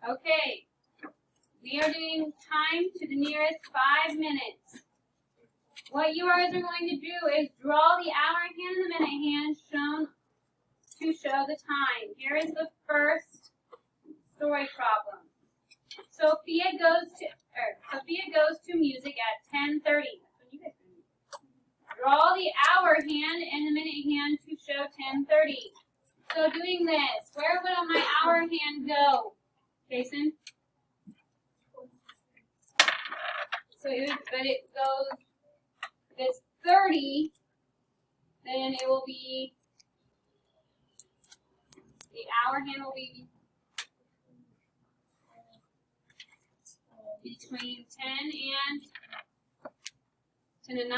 Okay. We are doing time to the nearest 5 minutes. What you guys are going to do is draw the hour hand and the minute hand shown to show the time. Here is the first story problem. Sophia goes to music at 10:30. Draw the hour hand and the minute hand to show 10:30. So doing this, where will my hour hand go? Jason? So it goes, if it's 30, then it will be, the hour hand will be between 10 and 9. 10 and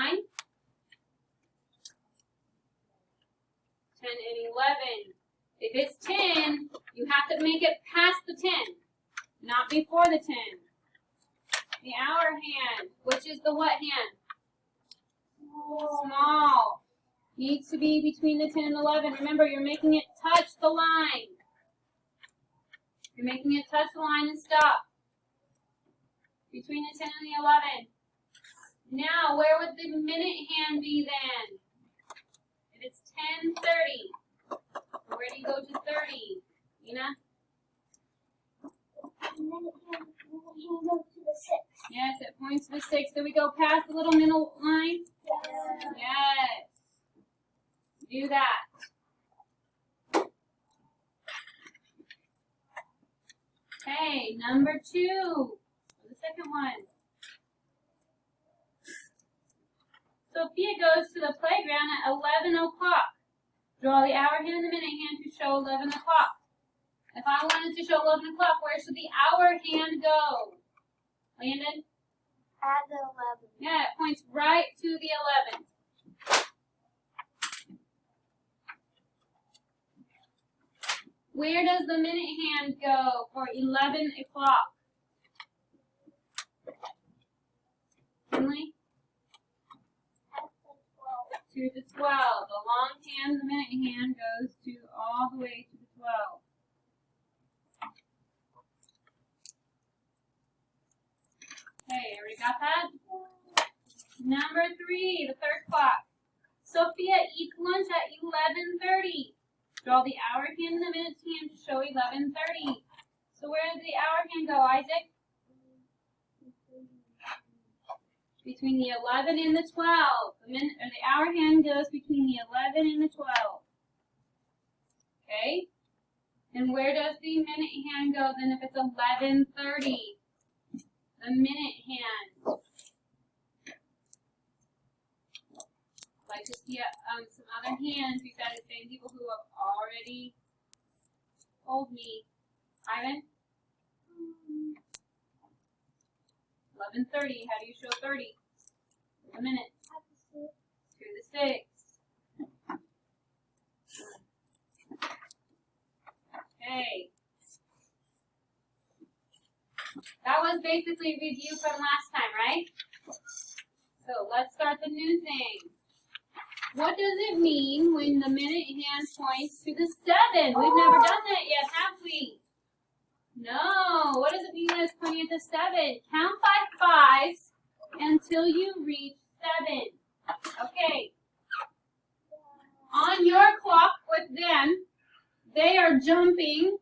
11. If it's 10, you have to make it past the 10, not before the 10. The hour hand, which is the what hand? Small. Needs to be between the 10 and 11. Remember, you're making it touch the line. You're making it touch the line and stop. Between the 10 and the 11. Now, where would the minute hand be then? If it's 10:30, where do you go to 30? Nina? Minute hand goes to the 6. Yes, it points to the 6. Do we go past the little middle line? Yes. Yes. Do that. Okay, number 2. The second one. Sophia goes to the playground at 11 o'clock. Draw the hour hand and the minute hand to show 11 o'clock. If I wanted to show 11 o'clock, where should the hour hand go? Landon? At the 11. Yeah, it points right to the 11. Where does the minute hand go for 11 o'clock? Emily? At the 12. To the 12. The long hand, the minute hand goes to all the way to the 12. Okay, everybody got that? Number 3, the third clock. Sophia eats lunch at 11:30. Draw the hour hand and the minute hand to show 11:30. So where does the hour hand go, Isaac? Between the 11 and the 12. The hour hand goes between the 11 and the 12. Okay? And where does the minute hand go then if it's 11:30? The minute hand. I'd like to see some other hands besides the same people who have already told me. Ivan? 11:30. How do you show 30? A minute. To the 6. Okay. That was basically a review from last time, right? So let's start the new thing. What does it mean when the minute hand points to the 7? We've never done that yet, have we? No. What does it mean when it's pointing at the 7? Count by 5s until you reach 7. Okay. On your clock with them, they are jumping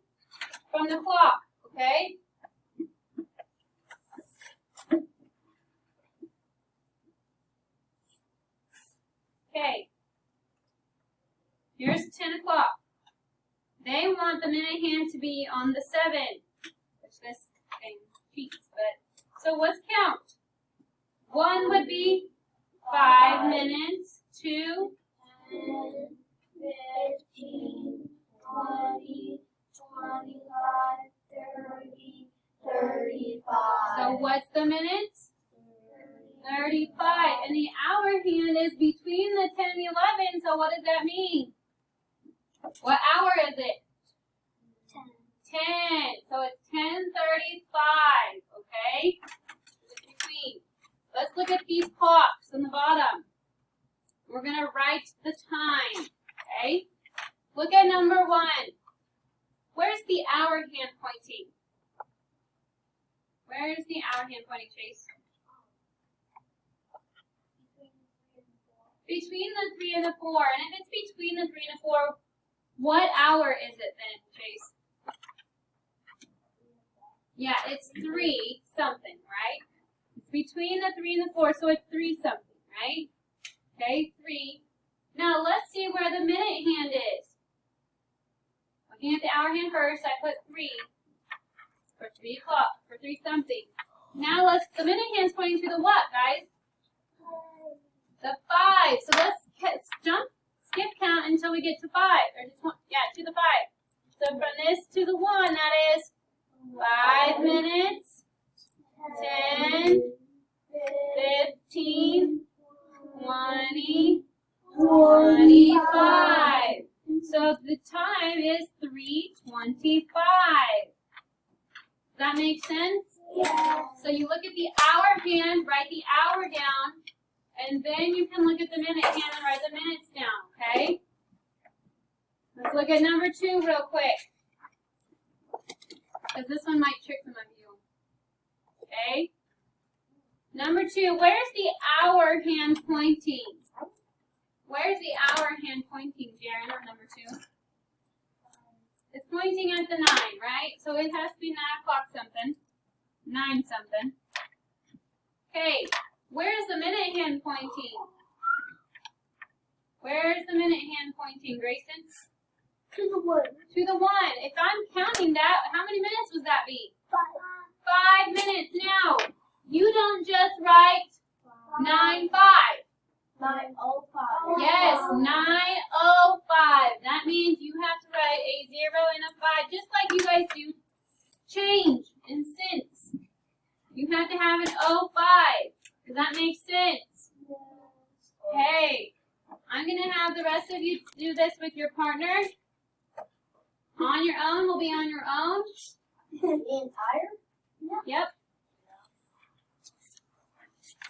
from the clock, okay? Okay. Here's 10 o'clock. They want the minute hand to be on the 7, which this thing cheats, but so let's count. 1 would be 5 minutes, 2, 10, 15, 20, 25, 30, 35. so what's the minutes? 35. And the hour hand is between the 10 and the 11, so what does that mean? What hour is it? 10. 10. So it's 10:35, okay? Between. Let's look at these clocks on the bottom. We're going to write the time, okay? Look at number 1. Where's the hour hand pointing? Where's the hour hand pointing, Chase? Between the 3 and the 4. And if it's between the 3 and the 4, what hour is it then, Chase? Yeah, it's 3 something, right? It's between the 3 and the 4, so it's 3 something, right? Okay, 3. Now let's see where the minute hand is. Looking at the hour hand first, I put 3 for 3 o'clock, for 3 something. Now the minute hand's pointing to the what, guys? The 5. So let's skip count until we get to 5. Or just to the 5. So from this to the 1, that is 5 minutes, 10, 15, 20, 25. So the time is 3:25. Does that make sense? Yeah. So you look at the hour hand, write the hour down, and then you can look at the minute hand and write the minutes down, okay? Let's look at number 2 real quick. Because this one might trick some of you. Okay? Number 2, where's the hour hand pointing? Where's the hour hand pointing, Jaren, on number 2? It's pointing at the 9, right? So it has to be 9 o'clock something. 9 something. Okay, where's the minute hand pointing? Where's the minute hand pointing, Grayson? To the 1. To the 1. If I'm counting that, how many minutes would that be? 5. 5 minutes. Now, you don't just write 9:05. 9:05. Yes, 9:05. That means you have to write a 0 and a 5, just like you guys do change and cents. You have to have an 05. Does that make sense? Okay. I'm going to have the rest of you do this with your partner. On your own, will be on your own. Entire? Yep.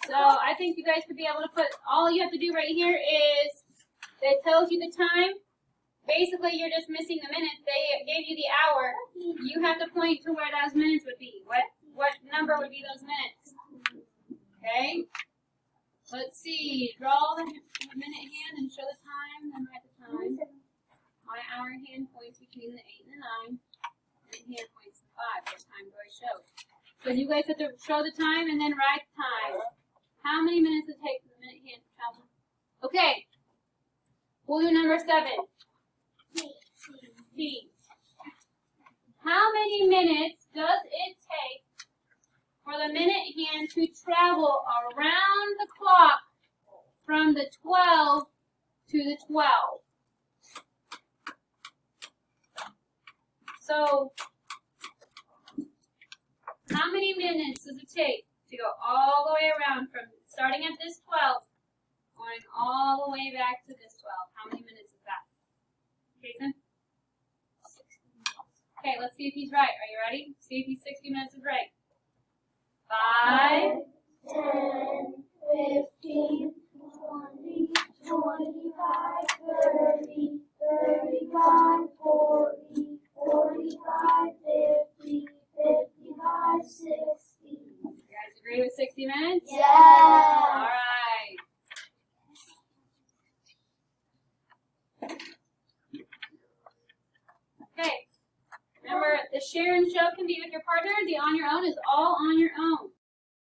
So I think you guys could be able to put, all you have to do right here is, it tells you the time. Basically, you're just missing the minutes. They gave you the hour. You have to point to where those minutes would be. What number would be those minutes? Okay. Let's see. Draw the minute hand and show the time, then write the time. My hour hand points between the 8 and the 9. And the hand points to 5. What time do I show? So you guys have to show the time and then write the time. How many minutes does it take for the minute hand to travel? Okay. We'll do number 7. T. How many minutes does it take for the minute hand to travel around the clock from the 12 to the 12? So, how many minutes does it take to go all the way around from starting at this 12, going all the way back to this 12? How many minutes is that? Jason? 60 minutes. Okay, let's see if he's right. Are you ready? See if he's 60 minutes is right. 5, 10, 15, 20, 25, 30, 35, 40, 45, 50, 55, 60. You guys agree with 60 minutes? Yeah. All right. Okay. Remember, the share and show can be with your partner. The on your own is all on your own.